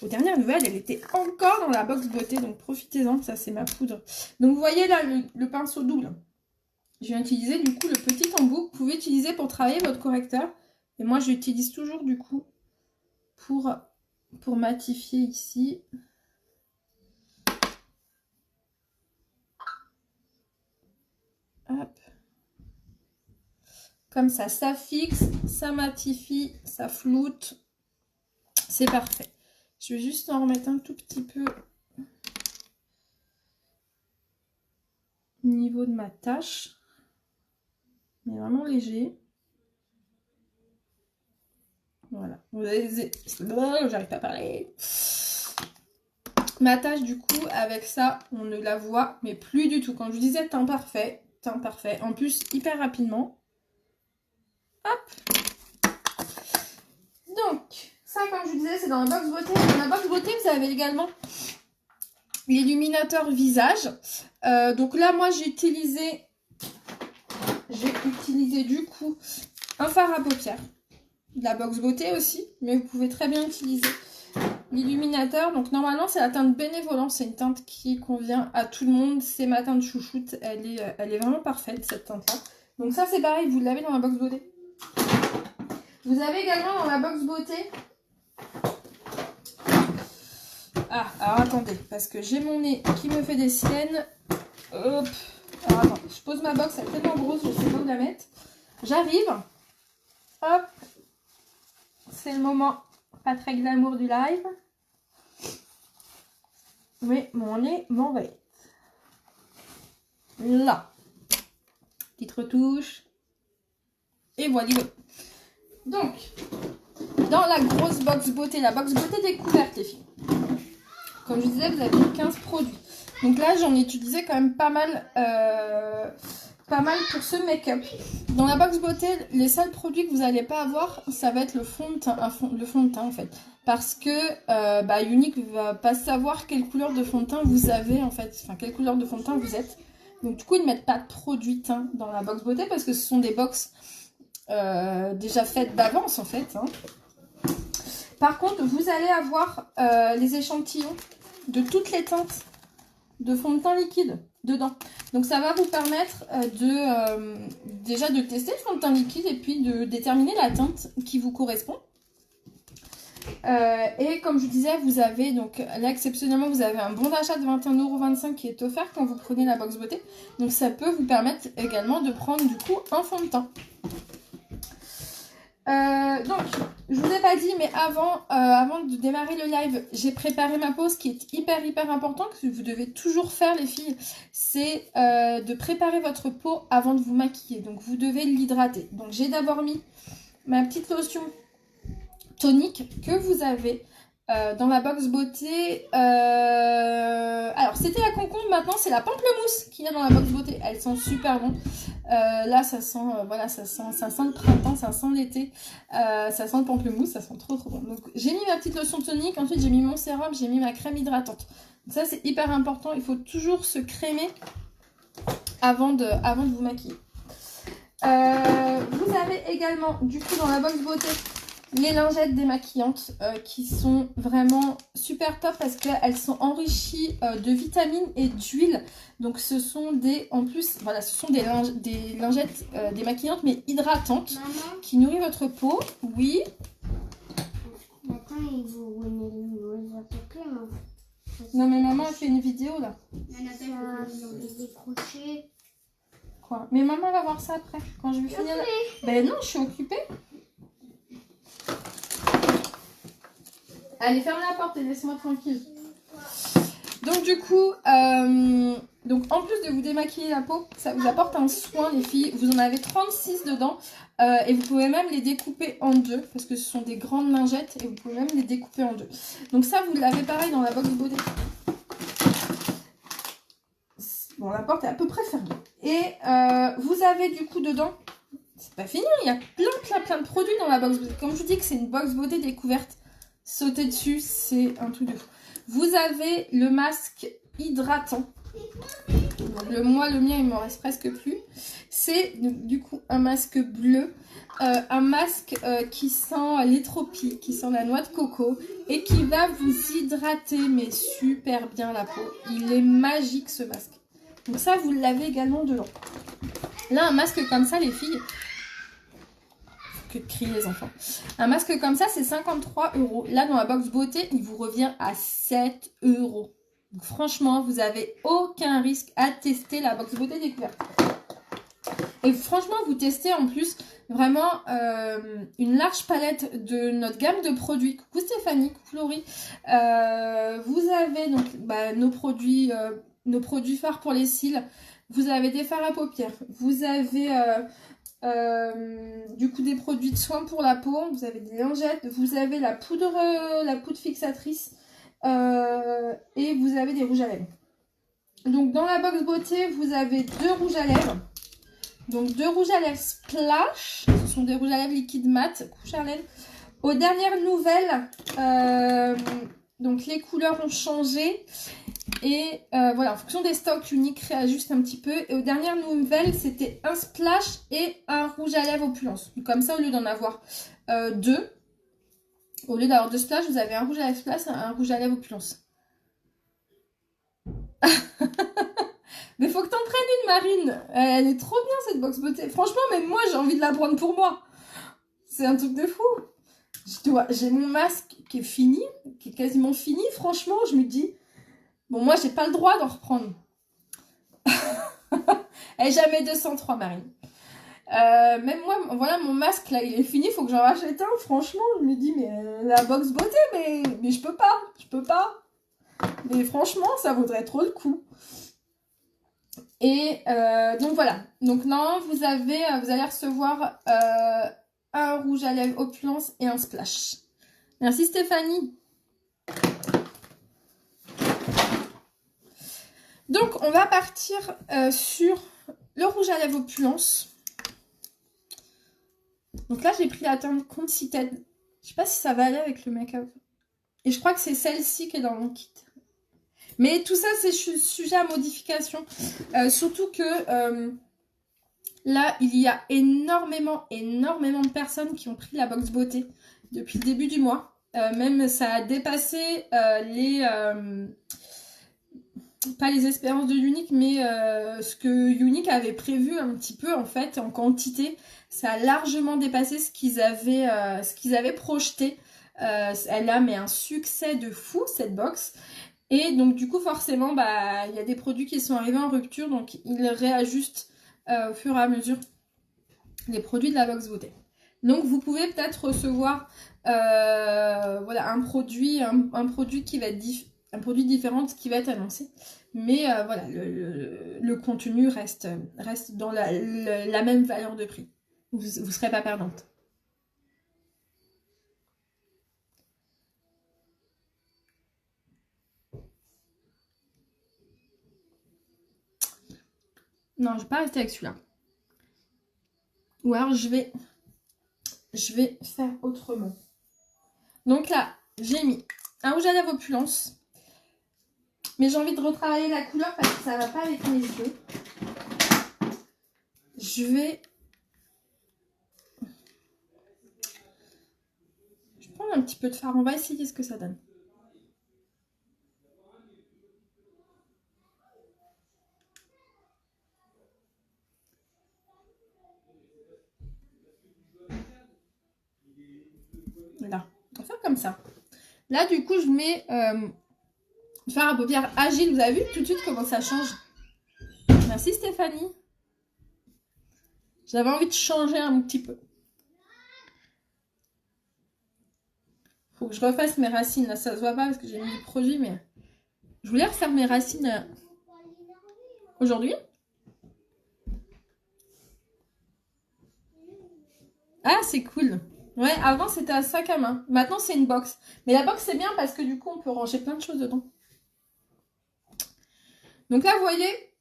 aux dernières nouvelles, elle était encore dans la box beauté. Donc profitez-en, ça c'est ma poudre. Donc vous voyez là le pinceau double. Je viens utiliser du coup le petit embout que vous pouvez utiliser pour travailler votre correcteur. Et moi j'utilise toujours du coup pour matifier ici. Hop. Comme ça fixe, ça matifie, ça floute. C'est parfait. Je vais juste en remettre un tout petit peu au niveau de ma tâche. Mais vraiment léger. Voilà. Vous avez... J'arrive pas à parler. Ma tâche, du coup, avec ça, on ne la voit, mais plus du tout. Quand je vous disais teint parfait. En plus, hyper rapidement. Hop. Donc, ça, comme je vous disais, c'est dans la box beauté. Dans la box beauté, vous avez également l'illuminateur visage. Donc là, moi, j'ai utilisé du coup un fard à paupières. De la box beauté aussi, mais vous pouvez très bien utiliser l'illuminateur. Donc normalement, c'est la teinte Bénévolence. C'est une teinte qui convient à tout le monde. C'est ma teinte chouchoute. Elle est vraiment parfaite, cette teinte-là. Donc ça, c'est pareil, vous l'avez dans la box beauté. Vous avez également dans la box beauté... Ah, alors attendez, parce que j'ai mon nez qui me fait des siennes. Hop. Alors attendez, je pose ma box, elle est tellement grosse, je sais pas où la mettre. J'arrive. Hop. C'est le moment pas très glamour du live. Mais mon nez m'envahit. Là. Petite retouche. Et voilà. Donc, dans la grosse box beauté, la box beauté découverte, les filles. Comme je vous disais, vous avez 15 produits. Donc là, j'en ai utilisé quand même pas mal pour ce make-up. Dans la box beauté, les seuls produits que vous n'allez pas avoir, ça va être le fond de teint, le fond de teint en fait. Parce que Younique ne va pas savoir quelle couleur de fond de teint vous avez en fait. Enfin, quelle couleur de fond de teint vous êtes. Donc du coup, ils ne mettent pas de produit teint dans la box beauté parce que ce sont des box déjà faites d'avance en fait. Hein. Par contre, vous allez avoir les échantillons de toutes les teintes de fond de teint liquide dedans. Donc ça va vous permettre déjà de tester le fond de teint liquide et puis de déterminer la teinte qui vous correspond. Et comme je vous disais, vous avez donc là exceptionnellement vous avez un bon d'achat de 21,25 € qui est offert quand vous prenez la box beauté. Donc ça peut vous permettre également de prendre du coup un fond de teint. Donc, je vous ai pas dit, mais avant de démarrer le live, j'ai préparé ma pause qui est hyper important, que vous devez toujours faire les filles, c'est de préparer votre peau avant de vous maquiller. Donc, vous devez l'hydrater. Donc, j'ai d'abord mis ma petite lotion tonique que vous avez dans la box beauté. Alors, c'était la concombre, maintenant c'est la pamplemousse qu'il y a dans la box beauté. Elles sont super bonnes. Là, ça sent, voilà, ça sent le printemps, ça sent l'été, ça sent le pamplemousse, ça sent trop bon. Donc, j'ai mis ma petite lotion tonique, ensuite j'ai mis mon sérum, j'ai mis ma crème hydratante. Donc, ça, c'est hyper important, il faut toujours se crémer avant de vous maquiller. Vous avez également, du coup, dans la box beauté, les lingettes démaquillantes qui sont vraiment super top parce qu'elles sont enrichies de vitamines et d'huile. Donc ce sont des lingettes démaquillantes mais hydratantes. Maman, qui nourrissent votre peau. Oui. Non mais maman a fait une vidéo là. Quoi? Mais maman va voir ça après quand je vais finir. Ben non, je suis occupée. Allez, ferme la porte et laisse-moi tranquille. Donc du coup, donc en plus de vous démaquiller la peau, ça vous apporte un soin les filles. Vous en avez 36 dedans et vous pouvez même les découper en deux parce que ce sont des grandes lingettes et vous pouvez même les découper en deux. Donc ça, vous l'avez pareil dans la box beauté. Bon, la porte est à peu près fermée. Et vous avez du coup dedans, c'est pas fini, il y a plein de produits dans la box beauté. Comme je vous dis que c'est une box beauté découverte, sauter dessus, c'est un truc de fou. Vous avez le masque hydratant. Donc, moi, le mien, il m'en reste presque plus. C'est du coup un masque bleu. Un masque qui sent les tropiques, qui sent la noix de coco et qui va vous hydrater, mais super bien la peau. Il est magique ce masque. Donc ça, vous l'avez également dedans. Là, un masque comme ça, les filles... Que crient les enfants. Un masque comme ça, c'est 53 €. Là, dans la box beauté, il vous revient à 7 €. Donc, franchement, vous n'avez aucun risque à tester la box beauté découverte. Et franchement, vous testez en plus vraiment une large palette de notre gamme de produits. Coucou Stéphanie, coucou Laurie. Vous avez donc nos produits phares pour les cils. Vous avez des fards à paupières. Vous avez... du coup des produits de soins pour la peau, vous avez des lingettes, vous avez la poudre fixatrice et vous avez des rouges à lèvres. Donc dans la box beauté, vous avez 2 rouges à lèvres. Donc 2 rouges à lèvres splash, ce sont des rouges à lèvres liquide mat, Charlène. Aux dernières nouvelles, donc les couleurs ont changé. Et voilà, en fonction des stocks, Unique réajuste un petit peu. Et aux dernières nouvelles, c'était un splash et un rouge à lèvres opulence. Donc, comme ça, au lieu d'en avoir 2, au lieu d'avoir 2 splash, vous avez un rouge à lèvres splash et un rouge à lèvres opulence. Mais faut que t'en prennes une, Marine. Elle est trop bien cette box beauté. Franchement, même moi, j'ai envie de la prendre pour moi. C'est un truc de fou. J'ai mon masque qui est fini, qui est quasiment fini. Franchement, je me dis... Bon, moi, j'ai pas le droit d'en reprendre. Elle est jamais 203, Marine. Même moi, voilà, mon masque, là, il est fini. Il faut que j'en rachète un. Franchement, je me dis, mais la box beauté, mais je peux pas. Je peux pas. Mais franchement, ça vaudrait trop le coup. Et donc, voilà. Donc, non, vous allez recevoir un rouge à lèvres opulence et un splash. Merci, Stéphanie. Donc, on va partir sur le rouge à lèvres opulence. Donc là, j'ai pris la teinte Conceated. Je sais pas si ça va aller avec le make-up. Et je crois que c'est celle-ci qui est dans mon kit. Mais tout ça, c'est sujet à modification. Surtout que là, il y a énormément de personnes qui ont pris la box beauté depuis le début du mois. Même ça a dépassé pas les espérances de Unique, mais ce que Unique avait prévu un petit peu en fait en quantité. Ça a largement dépassé ce qu'ils avaient projeté. Elle a mais un succès de fou cette box. Et donc du coup forcément il y a des produits qui sont arrivés en rupture, donc ils réajustent au fur et à mesure les produits de la box beauté. Donc vous pouvez peut-être recevoir voilà, un produit qui va être un produit différent de ce qui va être annoncé. Mais voilà, le contenu reste dans la même valeur de prix. Vous ne serez pas perdante. Non, je ne vais pas rester avec celui-là. Ou alors je vais faire autrement. Donc là, j'ai mis un rouge à lèvres opulence. Mais j'ai envie de retravailler la couleur parce que ça ne va pas avec mes yeux. Je vais prendre un petit peu de fard. On va essayer ce que ça donne. Là, on va faire comme ça. Là, du coup, je mets fard à paupières agile. Vous avez vu tout de suite comment ça change? Merci Stéphanie. J'avais envie de changer un petit peu. Faut que je refasse mes racines. Là, ça se voit pas parce que j'ai mis du produit, mais Je voulais refaire mes racines aujourd'hui. Ah, c'est cool. Ouais, avant c'était un sac à main. Maintenant c'est une box. Mais la box c'est bien parce que du coup on peut ranger plein de choses dedans. Donc là vous voyez,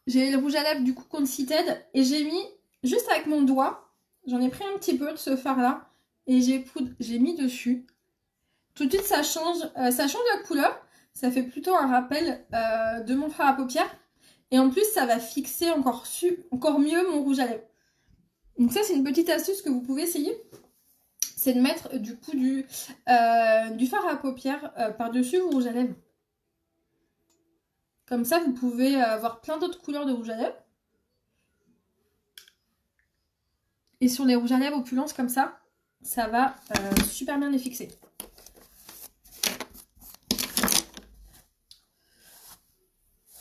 j'ai le rouge à lèvres du coup Conceated et j'ai mis juste avec mon doigt, j'en ai pris un petit peu de ce fard là et j'ai mis dessus. Tout de suite ça change de couleur, ça fait plutôt un rappel de mon fard à paupières et en plus ça va fixer encore mieux mon rouge à lèvres. Donc ça c'est une petite astuce que vous pouvez essayer. C'est de mettre du coup du fard à paupières par-dessus vos rouges à lèvres. Comme ça, vous pouvez avoir plein d'autres couleurs de rouge à lèvres. Et sur les rouges à lèvres opulence comme ça va super bien les fixer.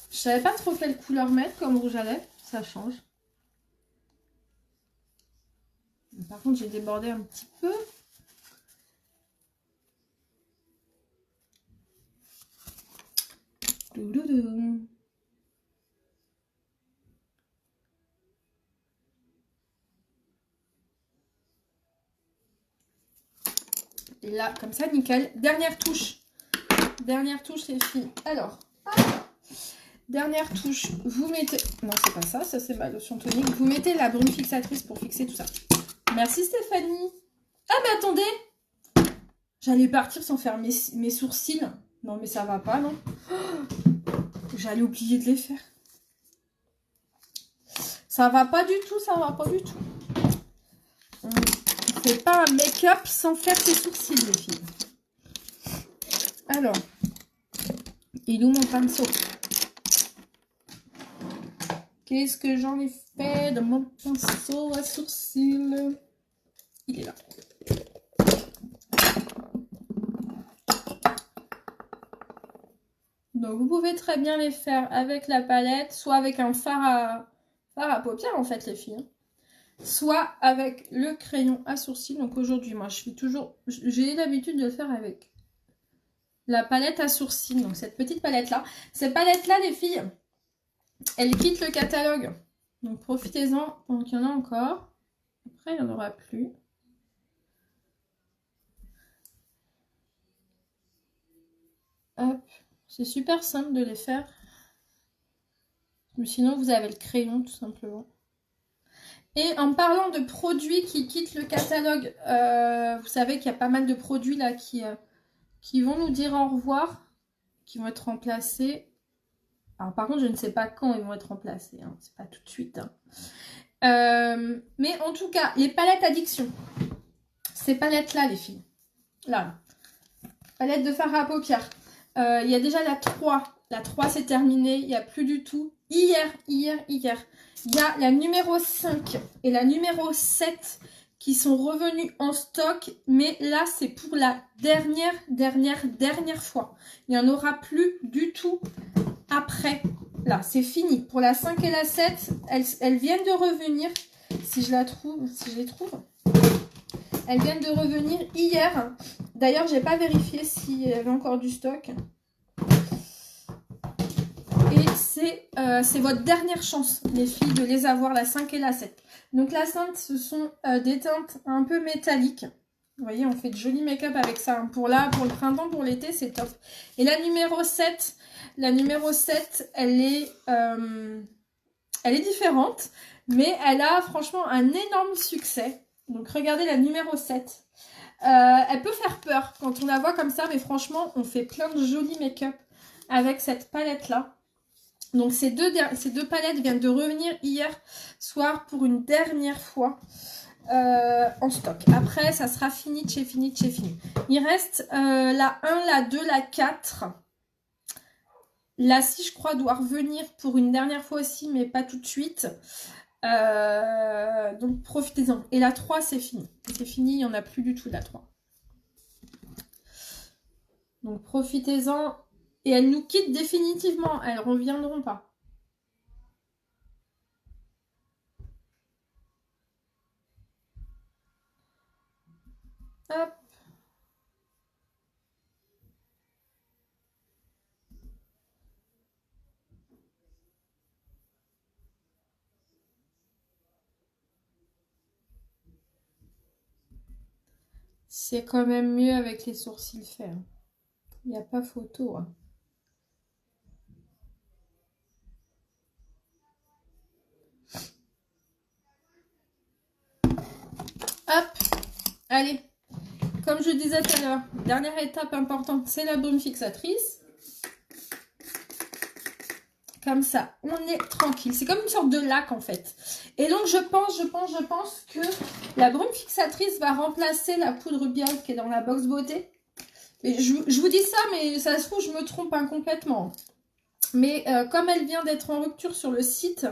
Je savais pas trop quelle couleur mettre comme rouge à lèvres, ça change. Par contre, j'ai débordé un petit peu. Et là, comme ça, nickel. Dernière touche. Dernière touche, les filles. Alors, dernière touche, vous mettez... Non, c'est pas ça, ça c'est ma lotion tonique. Vous mettez la brume fixatrice pour fixer tout ça. Merci Stéphanie. Ah, mais attendez, j'allais partir sans faire mes sourcils. Non, mais ça va pas, non? J'allais oublier de les faire. Ça va pas du tout, ça va pas du tout. On fait pas un make-up sans faire ses sourcils, les filles. Alors, il est où mon pinceau? Qu'est-ce que j'en ai fait de mon pinceau à sourcils? Il est là. Donc, vous pouvez très bien les faire avec la palette, soit avec un fard à paupières, en fait, les filles. Soit avec le crayon à sourcils. Donc, aujourd'hui, moi, j'ai l'habitude de le faire avec la palette à sourcils. Donc, cette petite palette-là. Cette palette-là, les filles, elle quitte le catalogue. Donc, profitez-en tant qu'il y en a encore. Après, il n'y en aura plus. Hop. C'est super simple de les faire. Mais sinon, vous avez le crayon, tout simplement. Et en parlant de produits qui quittent le catalogue, vous savez qu'il y a pas mal de produits là qui vont nous dire au revoir, qui vont être remplacés. Alors par contre, je ne sais pas quand ils vont être remplacés, hein. C'est pas tout de suite. Hein. Mais en tout cas, les palettes addiction. Ces palettes-là, les filles. Là. Palette de fard à paupières. Il y a déjà la 3. La 3, c'est terminé. Il n'y a plus du tout. Hier. Il y a la numéro 5 et la numéro 7 qui sont revenus en stock. Mais là, c'est pour la dernière fois. Il n'y en aura plus du tout après. Là, c'est fini. Pour la 5 et la 7, elles viennent de revenir. Si je les trouve. Elles viennent de revenir hier. D'ailleurs, j'ai pas vérifié s'il y avait encore du stock. Et c'est votre dernière chance, les filles, de les avoir, la 5 et la 7. Donc la 5, ce sont des teintes un peu métalliques. Vous voyez, on fait de joli make-up avec ça. Hein. Pour le printemps, pour l'été, c'est top. Et la numéro 7, elle est différente. Mais elle a franchement un énorme succès. Donc regardez la numéro 7. Elle peut faire peur quand on la voit comme ça. Mais franchement, on fait plein de jolis make-up avec cette palette-là. Donc ces deux palettes viennent de revenir hier soir pour une dernière fois en stock. Après, ça sera fini de chez fini. Il reste la 1, la 2, la 4. La 6, je crois, doit revenir pour une dernière fois aussi, mais pas tout de suite. Donc profitez-en. Et la 3, c'est fini. C'est fini, il n'y en a plus du tout, la 3. Donc profitez-en. Et elles nous quittent définitivement. Elles ne reviendront pas. Hop. C'est quand même mieux avec les sourcils faits. Hein. Il n'y a pas photo. Hein. Hop, allez. Comme je disais tout à l'heure, dernière étape importante, c'est la brume fixatrice. Comme ça, on est tranquille. C'est comme une sorte de lac en fait. Et donc je pense que la brume fixatrice va remplacer la poudre Biolk qui est dans la box beauté. Et je vous dis ça, mais ça se trouve, je me trompe hein, complètement. Mais comme elle vient d'être en rupture sur le site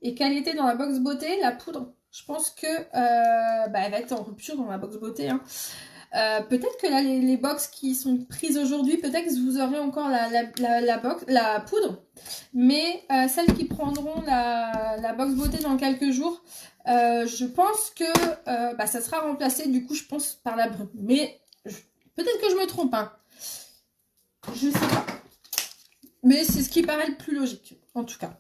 et qu'elle était dans la box beauté, la poudre, je pense que elle va être en rupture dans la box beauté. Hein. Peut-être que là, les box qui sont prises aujourd'hui, peut-être que vous aurez encore la poudre. Mais celles qui prendront la box beauté dans quelques jours, je pense que ça sera remplacé, du coup, je pense, par la brume. Mais peut-être que je me trompe, hein. Je sais pas. Mais c'est ce qui paraît le plus logique, en tout cas.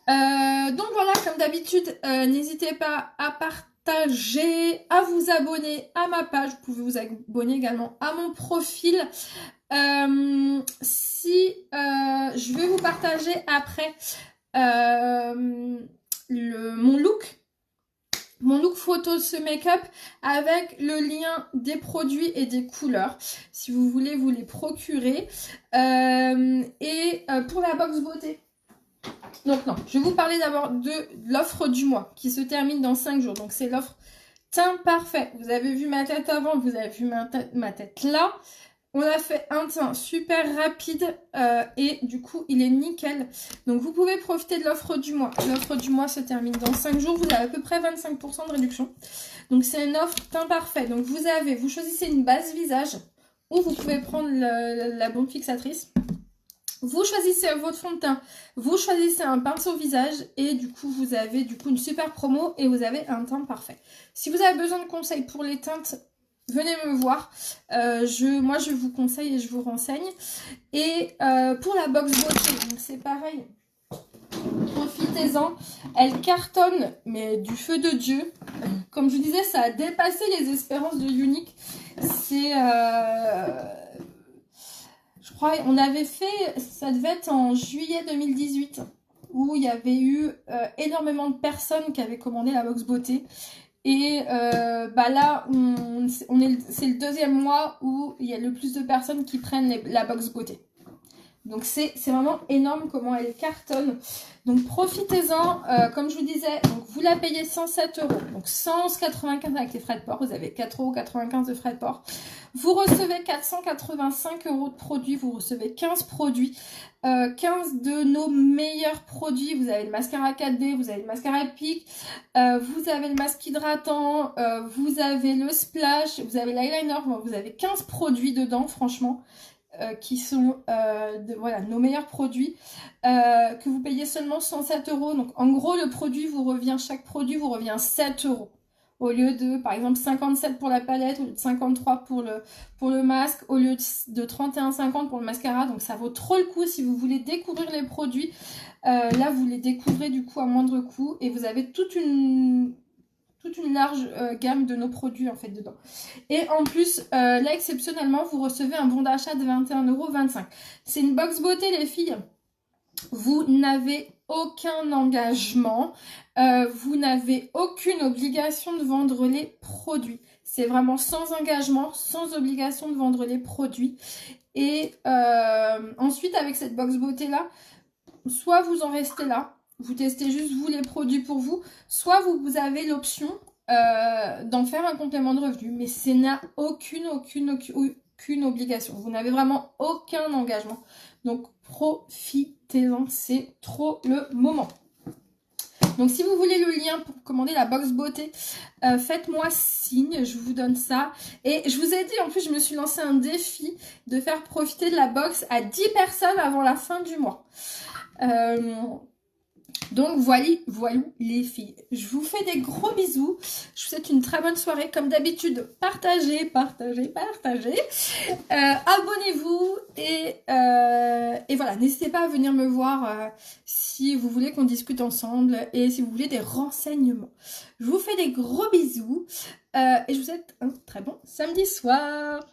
Donc voilà, comme d'habitude, n'hésitez pas à partager, à vous abonner à ma page. Vous pouvez vous abonner également à mon profil. Je vais vous partager après mon look photo de ce make-up avec le lien des produits et des couleurs si vous voulez vous les procurer pour la box beauté. Donc non, je vais vous parler d'abord de l'offre du mois qui se termine dans 5 jours. Donc c'est l'offre teint parfait. Vous avez vu ma tête avant, vous avez vu ma tête là. On a fait un teint super rapide et du coup il est nickel. Donc vous pouvez profiter de l'offre du mois. L'offre du mois se termine dans 5 jours. Vous avez à peu près 25% de réduction. Donc c'est une offre teint parfait. Donc vous choisissez une base visage ou vous pouvez prendre la brume fixatrice. Vous choisissez votre fond de teint, vous choisissez un pinceau visage et du coup vous avez une super promo et vous avez un teint parfait. Si vous avez besoin de conseils pour les teintes, venez me voir. Moi je vous conseille et je vous renseigne. Et pour la box beauté, c'est pareil. Profitez-en. Elle cartonne, mais du feu de Dieu. Comme je vous disais, ça a dépassé les espérances de Younique. C'est... je crois on avait fait, ça devait être en juillet 2018, où il y avait eu énormément de personnes qui avaient commandé la box beauté. Et là, c'est le deuxième mois où il y a le plus de personnes qui prennent la box beauté. Donc c'est vraiment énorme comment elle cartonne. Donc profitez-en, comme je vous disais, donc vous la payez 107 €, donc 111,95 avec les frais de port, vous avez 4,95 € de frais de port. Vous recevez 485 € de produits, vous recevez 15 produits, 15 de nos meilleurs produits. Vous avez le mascara 4D, vous avez le mascara Epic, vous avez le masque hydratant, vous avez le splash, vous avez l'eyeliner, vous avez 15 produits dedans, franchement. Qui sont nos meilleurs produits que vous payez seulement 107 €. Donc en gros chaque produit vous revient 7 € au lieu de par exemple 57 pour la palette, au lieu de 53 pour le masque, au lieu de 31,50 pour le mascara. Donc ça vaut trop le coup si vous voulez découvrir les produits. Là vous les découvrez du coup à moindre coût et vous avez toute une large gamme de nos produits en fait dedans. Et en plus, là exceptionnellement, vous recevez un bon d'achat de 21,25 €. C'est une box beauté les filles. Vous n'avez aucun engagement, vous n'avez aucune obligation de vendre les produits. C'est vraiment sans engagement, sans obligation de vendre les produits. Et ensuite, avec cette box beauté là, soit vous en restez là, vous testez juste vous les produits pour vous, soit vous avez l'option d'en faire un complément de revenu, mais ça n'a aucune obligation. Vous n'avez vraiment aucun engagement. Donc profitez-en, c'est trop le moment. Donc si vous voulez le lien pour commander la box beauté, faites-moi signe, je vous donne ça. Et je vous ai dit, en plus je me suis lancé un défi de faire profiter de la box à 10 personnes avant la fin du mois. Donc voilà les filles, je vous fais des gros bisous, je vous souhaite une très bonne soirée, comme d'habitude partagez, abonnez-vous et voilà, n'hésitez pas à venir me voir si vous voulez qu'on discute ensemble et si vous voulez des renseignements. Je vous fais des gros bisous, Et je vous souhaite un très bon samedi soir.